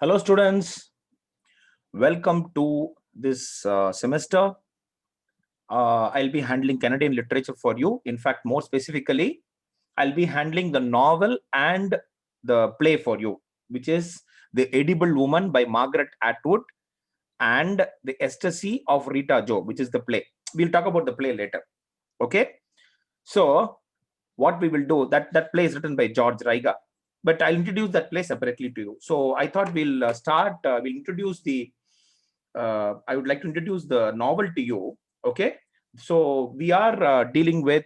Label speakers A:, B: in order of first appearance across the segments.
A: Hello, students. Welcome to this semester. I'll be handling Canadian literature for you. In fact, more specifically, I'll be handling the novel and the play for you, which is The Edible Woman by Margaret Atwood and The Ecstasy of Rita Joe, which is the play. We'll talk about the play later. Okay. So what we will do, that play is written by George Riga, but I'll introduce that play separately to you. So I thought we'll we'll introduce I would like to introduce the novel to you. Okay. So we are dealing with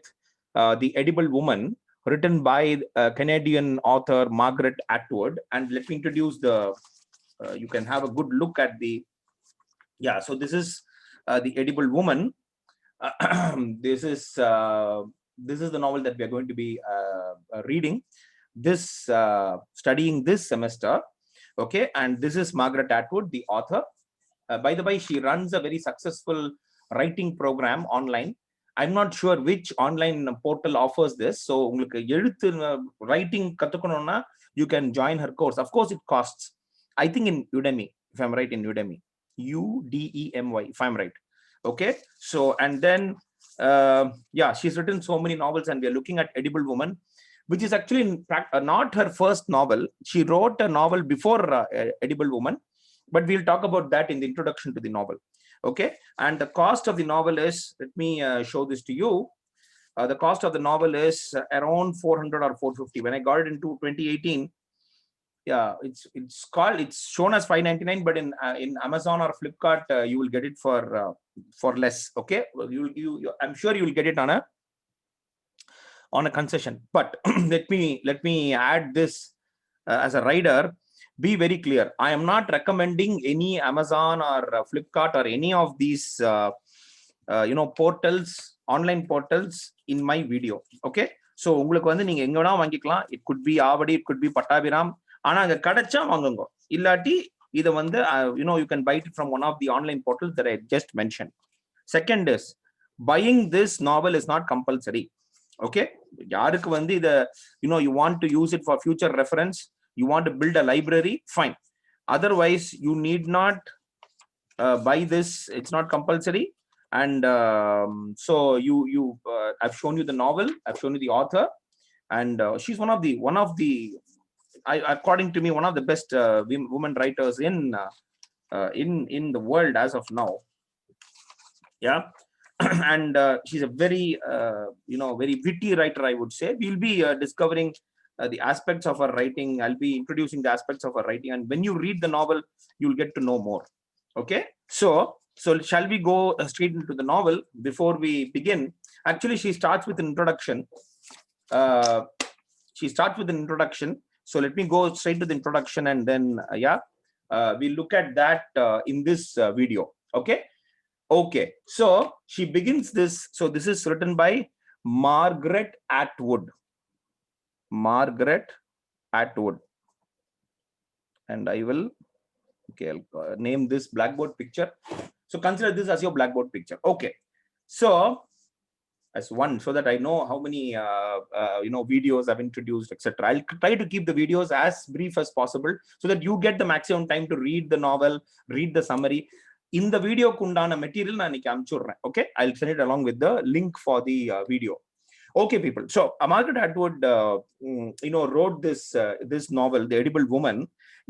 A: The Edible Woman, written by Canadian author Margaret Atwood. And let me introduce you can have a good look at so this is The Edible Woman. This is the novel that we are going to be reading studying this semester. Okay, and this is Margaret Atwood, the author. By the way, she runs a very successful writing program online. I'm not sure which online portal offers this. So writing you can join her course. Of course, it costs. I think in Udemy, if I'm right, in Udemy, Udemy, if I'm right. Okay, so and then she's written so many novels, and we are looking at Edible Woman, which is actually not her first novel. She wrote a novel before Edible Woman, but we'll talk about that in the introduction to the novel. Okay, and the cost of the novel is, let me show this to you. The cost of the novel is around 400 or 450. When I got it into 2018, it's shown as 599, but in Amazon or Flipkart you will get it for less. Okay, I'm sure you will get it on a concession. But let me add this as a rider. Be very clear. I am not recommending any Amazon or Flipkart or any of these portals, online portals in my video. Okay, so உங்களுக்கு வந்து நீங்க எங்க வேணா வாங்கிக்கலாம். It could be Avadi, it could be Pattabiram. ஆனா அங்க கிடைச்சா வாங்குங்க. இல்லாட்டி இத வந்து you can buy it from one of the online portals that I just mentioned. Second is, buying this novel is not compulsory. Okay, யாருக்கு வந்து இத you want to use it for future reference, you want to build a library, fine. Otherwise, you need not buy this. It's not compulsory. And so I've shown you the novel, I've shown you the author, and she's one of the according to me, one of the best women writers in the world as of now. Yeah. And she's a very very witty writer, I would say. We'll be discovering the aspects of her writing. I'll be introducing the aspects of her writing, and when you read the novel, you'll get to know more. Okay, so shall we go straight into the novel? Before we begin, actually she starts with an introduction. So let me go straight to the introduction, and then we'll look at that in this video. Okay, so she begins this. So this is written by Margaret Atwood. And I will I'll name this blackboard picture. So consider this as your blackboard picture. Okay, so as one, so that I know how many videos I've introduced, etc. I'll try to keep the videos as brief as possible, so that you get the maximum time to read the novel, read the summary. In the video kundana material na nikku amchurren. Okay, I'll send it along with the link for the video. Okay, people. So Margaret Atwood wrote this novel, The Edible Woman,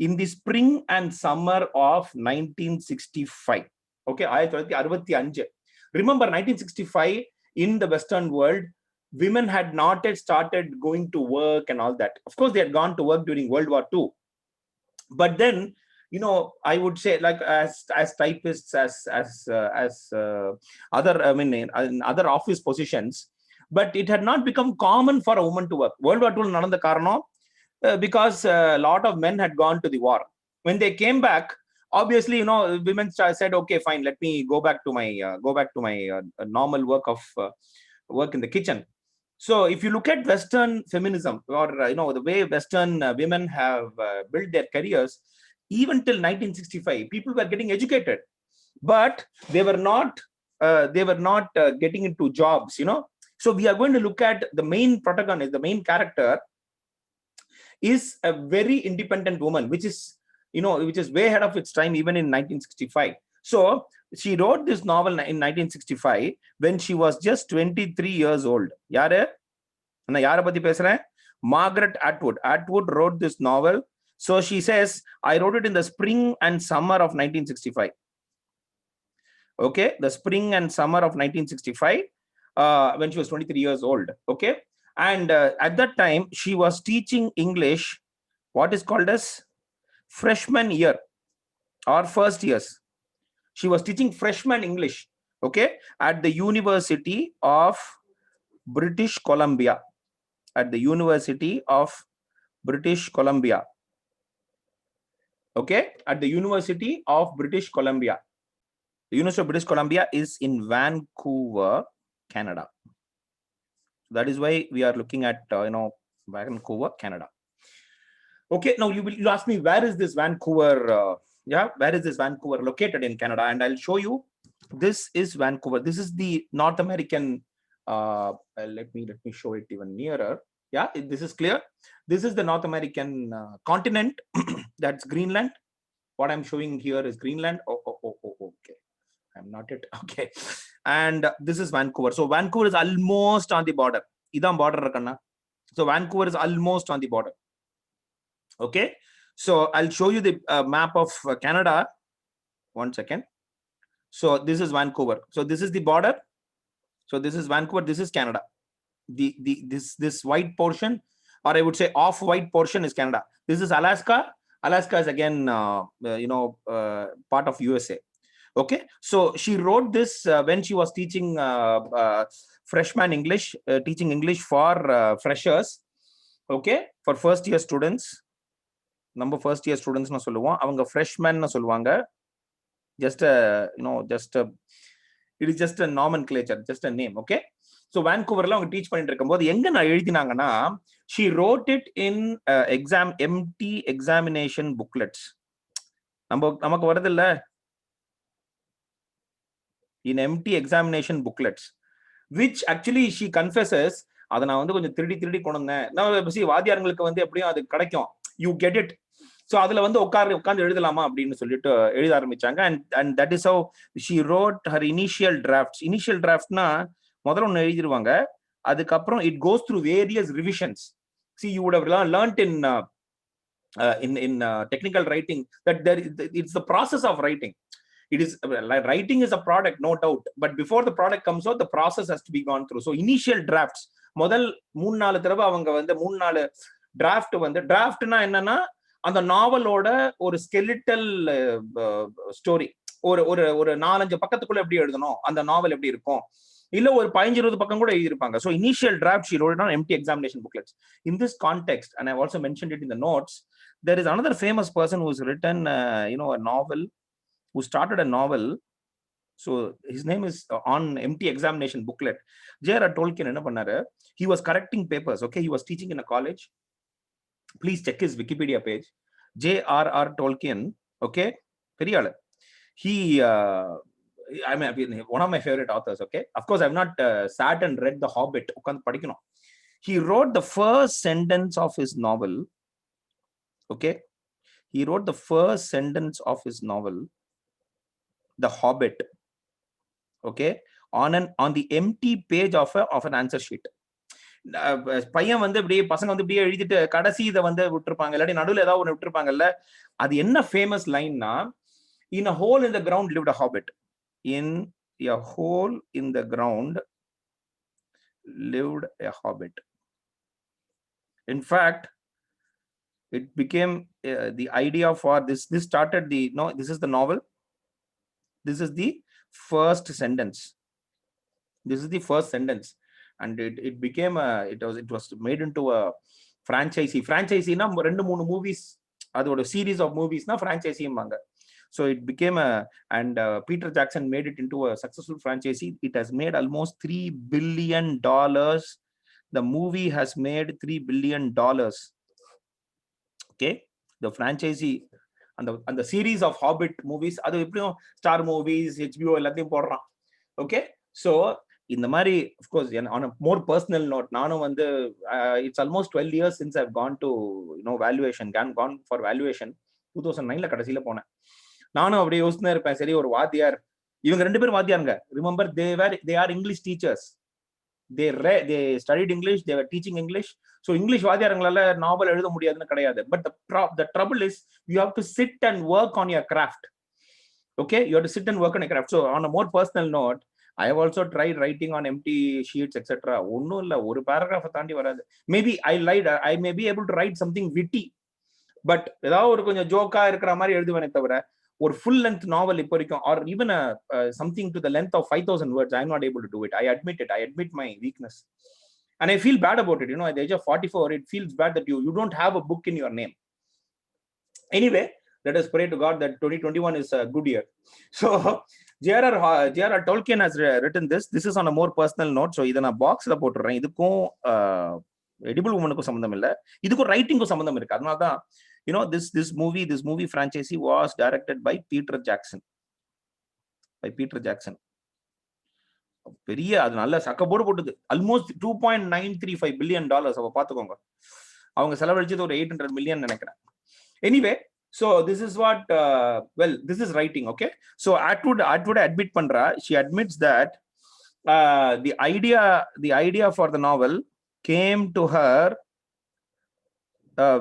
A: in the spring and summer of 1965. Okay, 1965. Remember, 1965, in the Western world, women had not yet started going to work and all that. Of course, they had gone to work during World War II. But then, I would say, like as typists, as other, in other office positions, but it had not become common for a woman to work. World War II nadanda karanam because a lot of men had gone to the war. When they came back, obviously, women said, okay, fine, let me go back to my normal work in the kitchen. So if you look at Western feminism, or the way Western women have built their careers, even till 1965, people were getting educated, but they were not getting into jobs. So we are going to look at the main protagonist. The main character is a very independent woman, which is which is way ahead of its time, even in 1965. So she wrote this novel in 1965 when she was just 23 years old. Yare? Yara pati pesren? Margaret Atwood. Atwood wrote this novel. So she says, I wrote it in the spring and summer of 1965. Okay, the spring and summer of 1965, when she was 23 years old. Okay, and at that time she was teaching English, what is called as freshman year or first years. She was teaching freshman English, okay, at the University of British Columbia. At the University of British Columbia. Okay, at the University of British Columbia. The University of British Columbia is in Vancouver, Canada. That is why we are looking at Vancouver, Canada. Okay, now you ask me, where is this Vancouver? Where is this Vancouver located in Canada? And I'll show you. This is Vancouver. This is the North American. Let me show it even nearer. Yeah, this is clear. This is the North American continent. That's Greenland. What I'm showing here is Greenland. Okay. I'm not it. Okay. And this is Vancouver. So Vancouver is almost on the border. Idam border. So Vancouver is almost on the border. Okay. So I'll show you the map of Canada. 1 second. So this is Vancouver. So this is the border. So this is Vancouver. This is Canada. This white portion, or I would say off-white portion, is Canada. This is Alaska. Alaska is again, part of USA. Okay, so she wrote this when she was teaching freshman English, teaching English for freshers. Okay, for first year students. Number first year students na solluvom, avanga freshmen na solluvanga. Just it is just a nomenclature, just a name. Okay, so Vancouver la avanga teach பண்ணிட்டு இருக்கும்போது எங்க நான் எழுதினாங்கன்னா, she wrote it in empty examination booklets. நமக்கு வருது இல்ல, in empty examination booklets, which actually she confesses, அத நான் வந்து கொஞ்சம் திருடி கொண்டு வந்தேன். நான் வாத்தியார்களுக்கு வந்து எப்படியும் அது கிடைக்கும், you get it. So அதுல வந்து உட்கார்ந்து எழுதலாமா அப்படின்னு சொல்லிட்டு எழுத ஆரம்பிச்சாங்க. and that is how she wrote her initial drafts. Initial draftனா முதல்ல ஒன்னு எழுதிடுவாங்க, அதுக்கப்புறம் it goes through various revisions. See, you would have learnt in technical writing that it's the process of writing. It is like writing is a product, no doubt, but before the product comes out, the process has to be gone through. So initial drafts, முதல் 3-4 தடவை அவங்க வந்து 3-4 draft வந்து, draftனா என்னன்னா அந்த நாவலோட ஒரு skeletal story, ஒரு 4-5 பக்கத்துக்குள்ள எப்படி எழுதணும், அந்த நாவல் எப்படி இருக்கும், இல்ல ஒரு 15-20 பக்கம் கூட எழுதிருப்பாங்க. So initial draft she wrote it on empty examination booklets. In this context, and I've also mentioned it in the notes, there is another famous person who's written a novel, who started a novel. So his name is on empty examination booklet. J.R.R. Tolkien enna pannaru, he was correcting papers. Okay, he was teaching in a college. Please check his Wikipedia page. J.R.R. Tolkien. Okay, periyala. He I mean, one of my favorite authors. Okay, of course I've not sat and read The Hobbit. He wrote the first sentence of his novel. Okay, he wrote the first sentence of his novel, The Hobbit. Okay, on the empty page of an answer sheet. பையன் வந்து இப்படியே பசங்க வந்து இப்படியே எழுதிட்டு கடைசி இதை வந்து விட்டுருப்பாங்க, இல்லாட்டி நடுவில் ஏதாவது ஒன்று விட்டுருப்பாங்கல்ல. அது என்ன famous லைன்னா, in a hole in the ground lived a hobbit. In a hole in the ground lived a hobbit. In fact, it became the idea for this started this is the novel. This is the first sentence. This is the first sentence, and it became it was made into a franchise na 2-3 movies, adoda series of movies na franchise manga. So it became Peter Jackson made it into a successful franchise. It has made almost $3 billion. The movie has made $3 billion. Okay, the franchisee and the series of Hobbit movies, adu eppiyum Star Movies, HBO ellathiyum podran. Okay, so in the mari, of course, on a more personal note, nanu vandu it's almost 12 years since I've gone to valuation, gone for valuation. 2009 கடைசியில போனேன். நானும் அப்படியே யோசிச்சுதான் இருப்பேன், சரி ஒரு வாத்தியார், இவங்க 2 பேரும் வாத்தியாருங்க. Remember they are English teachers. They studied English, they were teaching English. So English வாத்தியாரங்களால நாவல் எழுத முடியாதுன்னு கிடையாது. But the trouble is you have to sit and work on your craft. Okay, you have to sit and work on your craft. So on a more personal note, I have also tried writing on empty sheets, etc. ஒன்னும் இல்ல, ஒரு paragraph தாண்டி வராது. Maybe I may be able to write something witty, but ஏதாவது ஒரு கொஞ்சம் ஜோக்கா இருக்கிற மாதிரி எழுதுவேனே தவிர ஒரு full length novel இப்போ வரைக்கும், or even something to the length of 5,000 words, I am not able to do it. I admit it. I admit my weakness. And I feel bad about it. You know, at the age of 44, it feels bad that you don't have a book in your name. Anyway, let us pray to God that 2021 is a good year. So J.R.R. Tolkien has written this. This is on a more personal note. So இதை நான் பாக்ஸ்ல போட்டுறேன். இதுக்கும் edible உமனுக்கும் சம்பந்தம் இல்லை, இதுக்கும் ரைட்டிங்கும் சம்பந்தம் இருக்கு. அதனால தான் you know this movie franchise was directed by Peter Jackson. பெரிய அது நல்ல சக்கப்போடு போட்டது. Almost $2.935 billion. அவ பாத்துக்கோங்க, அவங்க செலவழிச்சது ஒரு 800 million நினைக்கிறேன். Anyway, so this is what this is writing. Okay, so Atwood admit பண்றா. She admits that the idea for the novel came to her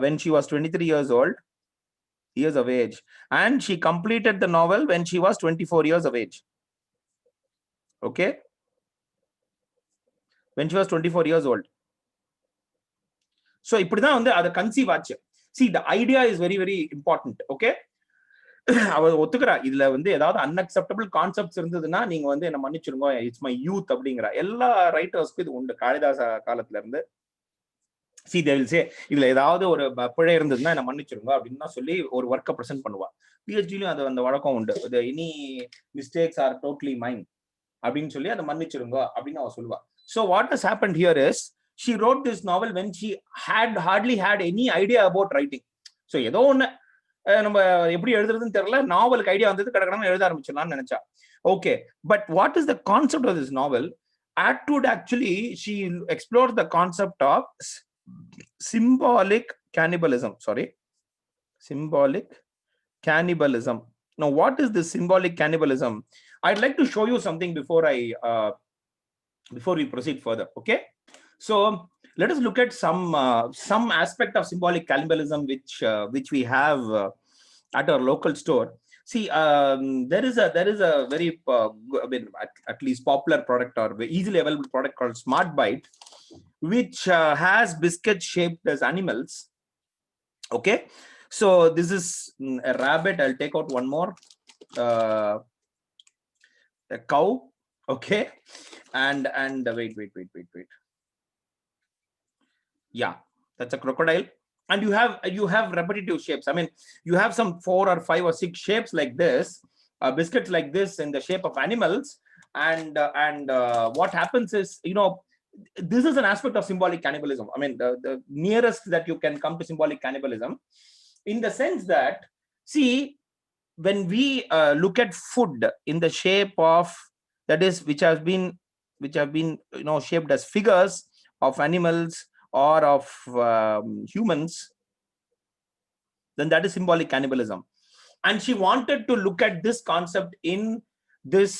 A: when she was 23 years of age, and she completed the novel when she was 24 years of age. Okay, when she was 24 years old. So இப்படிதான் வந்து அதை conceive ஆச்சு. See, the idea is very very important. Okay, அவ ஒத்துக்கிறா, இதுல வந்து ஏதாவது unacceptable concepts இருந்ததுன்னா நீங்க வந்து என்ன மன்னிச்சிருங்க, இட்ஸ் மை யூத் அப்படிங்கிற. எல்லா ரைட்டர்ஸ்க்கும் இது உண்டு, காளிதாச காலத்துல இருந்து. See, they will say இதுல ஏதாவது ஒரு பிழை இருந்ததுன்னா என்ன மன்னிச்சிருங்க அப்படின்னு தான் சொல்லி ஒரு ஒர்க்கை ப்ரெசென்ட் பண்ணுவா. பிஹெச்டிலையும் அது அந்த வழக்கம் உண்டு. Any mistakes are totally mind அப்படின்னு சொல்லி அதை மன்னிச்சிருங்க அப்படின்னு அவ சொல்லுவா. So what has happened here is she wrote this novel when she hardly had any idea about writing. So ஏதோ ஒண்ணு நம்ம எப்படி எழுதுறதுன்னு தெரியல, நாவலுக்கு ஐடியா வந்தது, கடற்கடன்னு எழுத ஆரம்பிச்சிடலாம்னு நினைச்சா. Okay, but what is the concept of this novel? Atwood actually, she explored the concept of symbolic cannibalism. Now, what is this symbolic cannibalism? I'd like to show you something before we proceed further. Okay, so let us look at some aspect of symbolic cannibalism which we have at our local store. See, there is a very at least popular product or easily available product called Smart Bite, which has biscuits shaped as animals. Okay, so this is a rabbit. I'll take out one more. A cow. Okay, and wait. Yeah, that's a crocodile. And you have repetitive shapes. I mean, you have some 4 or 5 or 6 shapes like this, biscuits like this in the shape of animals. And what happens is, you know, this is an aspect of symbolic cannibalism. I mean, the nearest that you can come to symbolic cannibalism, in the sense that, see, when we look at food in the shape of, that is, which have been you know, shaped as figures of animals or of humans, then that is symbolic cannibalism. And she wanted to look at this concept in this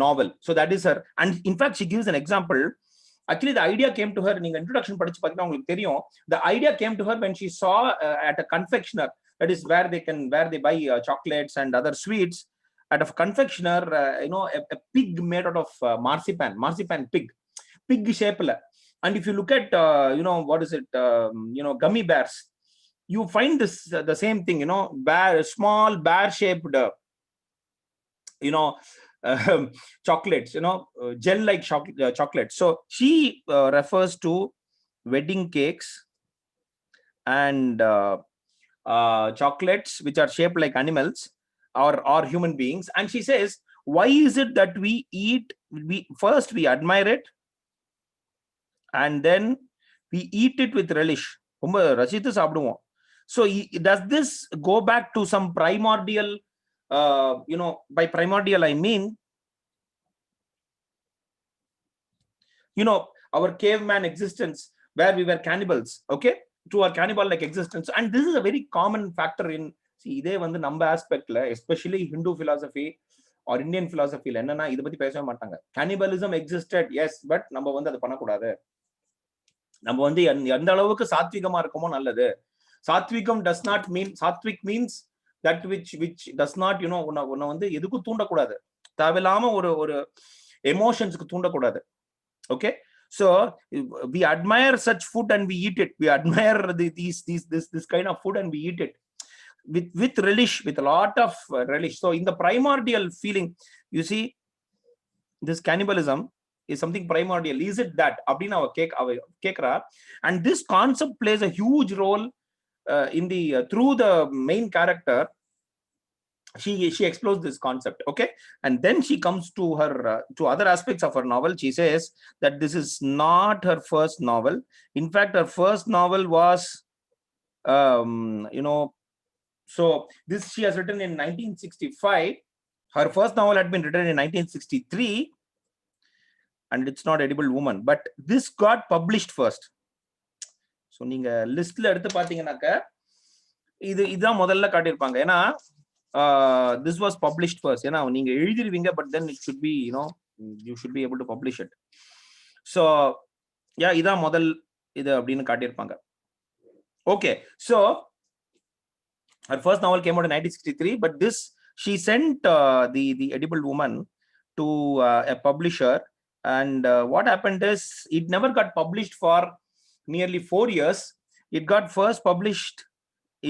A: novel. So that is her. And in fact, she gives an example. Actually, the idea came to her, நீங்க introduction படிச்சு பார்த்தீங்கன்னா உங்களுக்கு தெரியும். The idea came to her when she saw at a confectioner, that is where they buy chocolates and other sweets, at a confectioner, you know, a pig made out of marzipan pig shape. And if you look at you know, what is it, you know, gummy bears, you find this the same thing, you know, small bear shaped you know, chocolates, you know, gel like chocolates. So she refers to wedding cakes and chocolates which are shaped like animals or human beings. And she says, why is it that we first admire it and then we eat it with relish? ரொம்ப ரசித்து சாப்பிடுவோம். So does this go back to some primordial, you know, by primordial I mean, you know, our caveman existence where we were cannibals, okay, to our cannibal like existence. And this is a very common factor in see இதே வந்து நம்ம ஆஸ்பெக்ட்ல especially Hindu philosophy or Indian பிலாசபில என்னன்னா இதை பத்தி பேசவே மாட்டாங்க. கேனிபலிசம் எக்ஸிஸ்டட் எஸ், பட் நம்ம வந்து அதை பண்ணக்கூடாது. நம்ம வந்து எந்த அளவுக்கு சாத்விகமா இருக்கமோ நல்லது. சாத்விகம் டஸ் நாட் மீன், சாத்விக் means that which does not உன்னை வந்து எதுக்கும் தூண்டக்கூடாது, தேவையில்லாம ஒரு எமோஷன்ஸ்க்கு தூண்டக்கூடாது. Okay, so we admire such food and we eat it. We admire this kind of food and we eat it with relish, with a lot of relish. So in the primordial feeling, you see, this cannibalism is something primordial. Is it that abdina kekra? And this concept plays a huge role in the through the main character. She explores this concept. Okay, and then she comes to her to other aspects of her novel. She says that this is not her first novel. In fact, her first novel was so this she has written in 1965. Her first novel had been written in 1963, and it's not Edible Woman, but this got published first. So நீங்க லிஸ்ட்ல எடுத்து பாத்தீங்கன்னாக்க இதுதான் முதல்ல காட்டியிருப்பாங்க. ஏன்னா this was published first. ஏன்னா நீங்க எழுதிருவீங்க, but then it should be you should be able to publish it. So yeah, இதான் முதல் இது அப்படின்னு காட்டியிருப்பாங்க. Okay, so her first novel came out in 1963, but this she sent the Edible Woman to a publisher, and what happened is it never got published for nearly 4 years. It got first published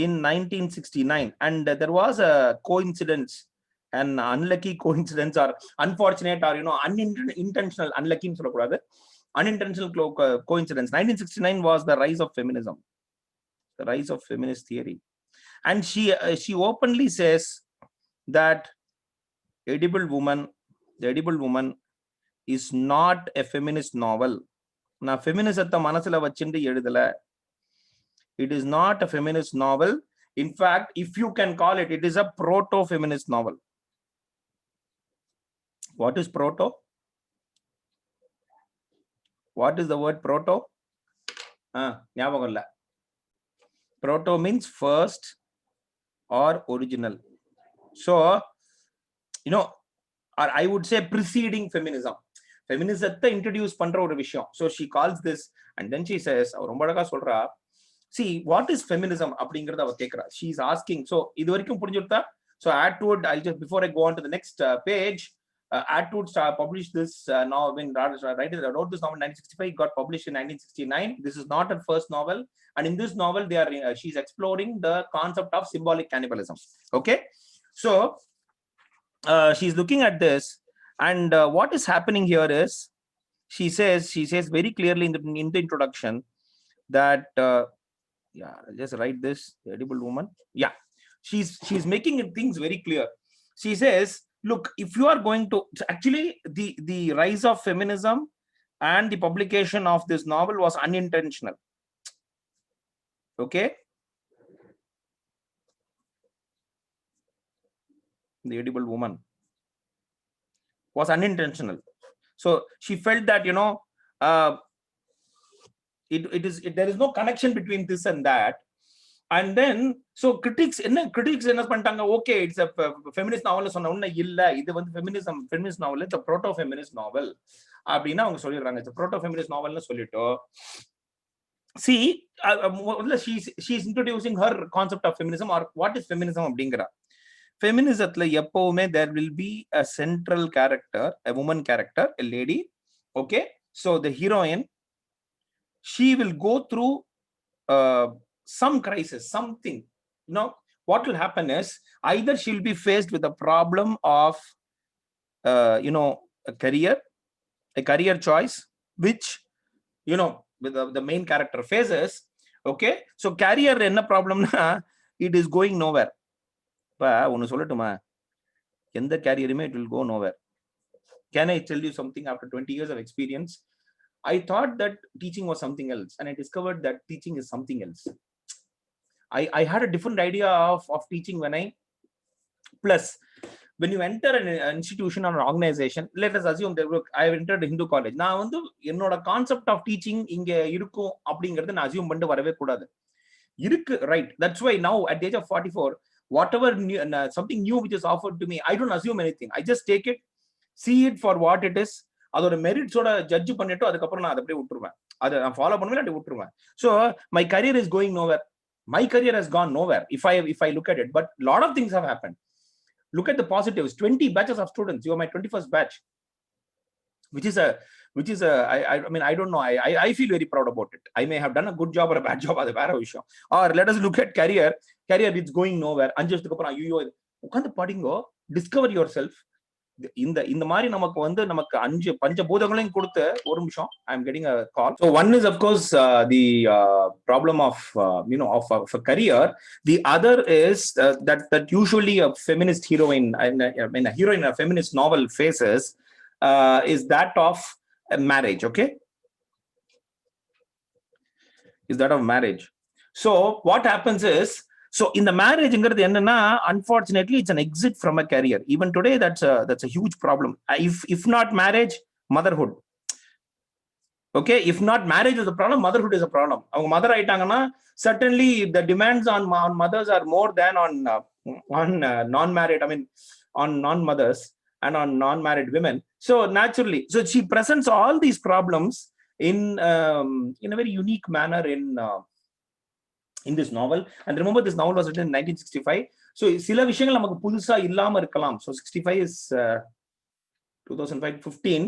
A: in 1969, and there was a coincidence, an unlucky coincidence, or unfortunate, or unintentional, unlucky nu sollakudadu, unintentional coincidence. 1969 was the rise of feminism, the rise of feminist theory. And she openly says that the Edible Woman is not a feminist novel. Na feminism manasila vachindi edudala. It is not a feminist novel. In fact, if you can call it, it is a proto-feminist novel. What is proto? What is the word proto? ஞாபகம் இல்ல. Proto means first or original. So or I would say preceding feminism. Feminism introduce பண்ற ஒரு விஷயம். So she calls this, and then she says, ரொம்ப அழகா சொல்றா, see, what is feminism அப்படிங்கறத அவ கேக்குறா. She is asking. So இது வரைக்கும் புரிஞ்சுட்டா? So Atwood, I'll just, before I go on to the next page, Atwood published this novel when wrote this novel in 1965. It got published in 1969. This is not her first novel, and in this novel she's exploring the concept of symbolic cannibalism. Okay, so she's looking at this, and what is happening here is she says very clearly in the introduction that yeah, just write this, the Edible Woman. Yeah, she's making things very clear. She says, look, if you are going to actually the rise of feminism and the publication of this novel was unintentional. Okay, the Edible Woman was unintentional. So she felt that there is no connection between this and that. And then so critics என்ன பண்ணிட்டாங்க, okay, it's a feminist novel சொன்ன உடனே இல்ல இது வந்து feminist novel, it's a proto feminist novel அப்படினா அவங்க சொல்லிடுறாங்க. it's a proto feminist novel னு சொல்லிட்டோ. See, she's introducing her concept of feminism, or what is feminism அப்படிங்கறா. Feminismல எப்பவுமே there will be a central character, a woman character, a lady. Okay, so the heroine, she will go through some crisis, something. What will happen is either she'll be faced with a problem of a career choice, which with the main character faces. Okay, so career enna problem na, it is going nowhere. Pa onu sollatuma, endha career me it will go nowhere. Can I tell you something? After 20 years of experience, I thought that teaching was something else, and I discovered that teaching is something else. I had a different idea of teaching plus when you enter an institution or an organization, let us assume that I have entered a Hindu college. Na vandu ennoda concept of teaching inge irukum அப்படிங்கறது நான் assume பண்ணிட்டு வரவே கூடாது. Irukku, right? That's why now at the age of 44, whatever new, something new which is offered to me, I don't assume anything. I just take it, see it for what it is. அதோட மெரிட்ஸோட judge பண்ணிட்டு அதுக்கப்புறம் நான் அதை அப்படியே விட்டுருவேன். அதை நான் follow பண்ணுவேன், அப்படி விட்டுருவேன். So my career is going nowhere. My career has gone nowhere if I look at it. But a lot of things have happened. Look at the positives. 20 batches of students. You are my 21st batch, which is I mean, I don't know. I feel very proud about it. I may have done a good job or a bad job. Or let us look at career. Career, it's going nowhere. Discover yourself. இந்த மாதிரி நமக்கு வந்து நமக்கு 5 பஞ்சபூதங்களையும் கொடுத்த ஒரு நிமிஷம். I'm getting a call. So one is of course the problem of of a career. The other is that usually a feminist heroine, I mean a heroine in a feminist novel faces is that of marriage. Okay, is that of marriage. So what happens is, so in the marriage, unfortunately, it's an exit from a career. Even today, that's a huge problem. If not marriage, motherhood. Okay, if not marriage is a problem, motherhood is a problem. Mother aitangana, certainly the demands on mothers are more than on non-married. I mean, on non-mothers and on non-married women. So naturally, so she presents all these problems in a very unique manner in this novel. And remember, this novel was written in 1965. So sila விஷயங்கள் நமக்கு புதுசா இல்லாம இருக்கலாம். So 65 is 2005, 15,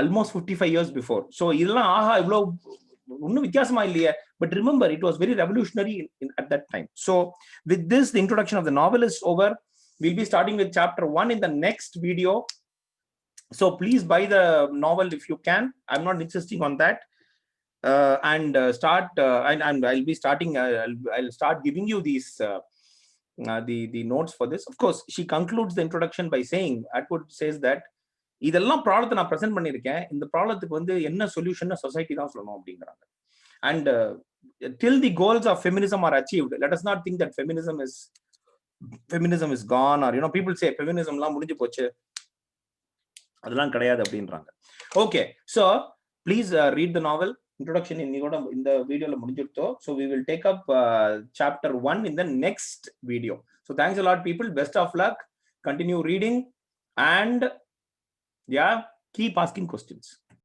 A: almost 55 years before. So இதெல்லாம் ஆஹா இவ்ளோ ஒன்னும் வித்தியாசமா இல்லையே. But remember, it was very revolutionary at that time. So with this, the introduction of the novel is over. We'll be starting with chapter 1 in the next video. So please buy the novel if you can. I'm not insisting on that. And start and I'll be starting I'll start giving you these the notes for this. Of course, she concludes the introduction by saying, Atwood says that இதெல்லாம் ப்ராப்ளத்தை நான் present பண்ணியிருக்கேன், இந்த ப்ராப்ளத்துக்கு வந்து என்ன solution society தான் சொல்லணும் அப்படிங்கிறாங்க. And till the goals of feminism are achieved, let us not think that feminism is gone, or people say feminism எல்லாம் முடிஞ்சு போச்சு, அதெல்லாம் கிடையாது அப்படின்றாங்க. Okay, so please read the novel. Introduction in the video la mudinjirtho. So we will take up chapter 1 in the next video. So thanks a lot, people. Best of luck. Continue reading and keep asking questions.